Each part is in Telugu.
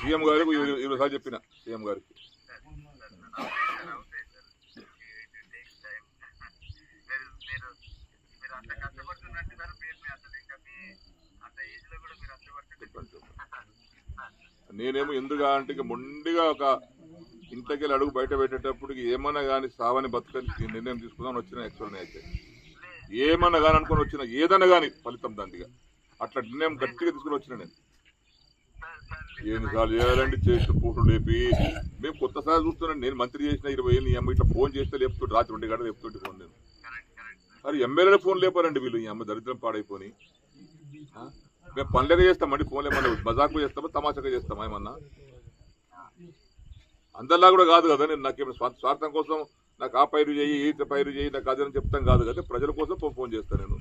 సీఎం గారికి 20 సార్లు చెప్పిన సీఎం గారికి. నేనేమో ఎందుకు అంటే ఇక మొండిగా ఒక ఇంట్లోకి అడుగు బయట పెట్టేటప్పటికి ఏమన్నా కానీ సావని బతుకని నిర్ణయం తీసుకుందామని వచ్చిన యాక్చువల్ని అయితే ఏమన్నా కానీ అనుకుని వచ్చిన ఏదన్నా కానీ ఫలితం దండిగా అట్లా నిర్ణయం గట్టిగా తీసుకుని వచ్చిన నేను. ఎన్నిసార్లు చేయాలండి చేస్తూ పూటలు లేపి మేము కొత్తసారి చూస్తున్నాను. నేను మంత్రి చేసిన 20 ఏళ్ళు అమ్మ ఇట్లా ఫోన్ చేస్తే లేపుతుంటే రాత్రి 2 గంటలు లేపుతుంటే ఫోన్ నేను. మరి ఎమ్మెల్యేల ఫోన్ లేపారండి వీళ్ళు. ఈ అమ్మ దరిద్రం పాడైపోయి మేము పనులుగా చేస్తామండి. ఫోన్లు ఏమన్నా మజాకు చేస్తామా తమాషాగా చేస్తామా ఏమన్నా? అందరిలా కూడా కాదు కదా. నేను నాకేమైనా స్వార్థం కోసం నాకు ఆ పైరు చేయి ఈ పైరు చేయి నాకు అదని చెప్తాం కాదు కదా. ప్రజల కోసం ఫోన్ చేస్తాను నేను.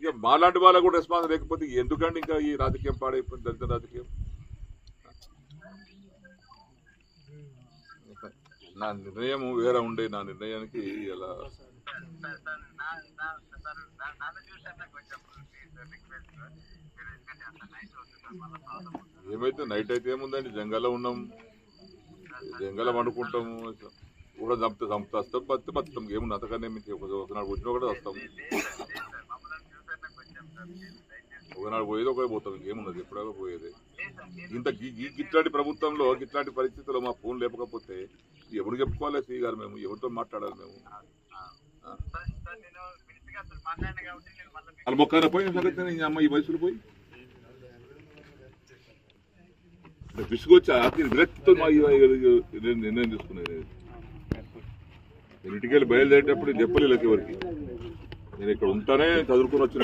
ఇక మాలాంటి వాళ్ళకు కూడా రెస్పాన్స్ లేకపోతే ఎందుకండి ఇంకా ఈ రాజకీయం పాడైపోయింది దరిద్ర రాజకీయం. నా నిర్ణయం వేరే ఉండే. నా నిర్ణయానికి ఇలా ఏమైతే నైట్ అయితే ఏముందండి జంగల్లో ఉన్నాం. జంగల్లో వండుకుంటాము కూడా చంపుతాం బతుకుతాం ఏముంది అంతకన్నా మీకు ఒకనాడు వచ్చినా కూడా వస్తాము. ఒకనాడు పోయేది ఒకటే పోతాం ఇంకేమున్నది ఎప్పుడో పోయేది. ఇంత ఇట్లాంటి ప్రభుత్వంలో ఇట్లాంటి పరిస్థితుల్లో మా ఫోన్ లేకపోతే ఎవరు చెప్పుకోవాలి శ్రీ గారు? మేము ఎవరితో మాట్లాడాలి? మేము వాళ్ళ మొక్కన పోయి సంగతి అమ్మ ఈ వయసులో పోయి విసుగొచ్చి ఆఖరి విరక్తితో నిర్ణయం తీసుకునేది. నేను ఇంటికెళ్ళి బయలుదేరేటప్పుడు చెప్పలేదు ఎవరికి. నేను ఇక్కడ ఉంటానే చదువుకుని వచ్చిన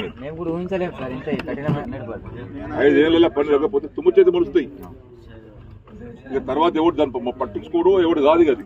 5 ఏళ్ళ పని లేకపోతే తుమ్ము చేతి మొలుస్తాయి. ఇక తర్వాత ఎవడు దాన్ని పట్టించుకోడు ఎవడు కాదు అది.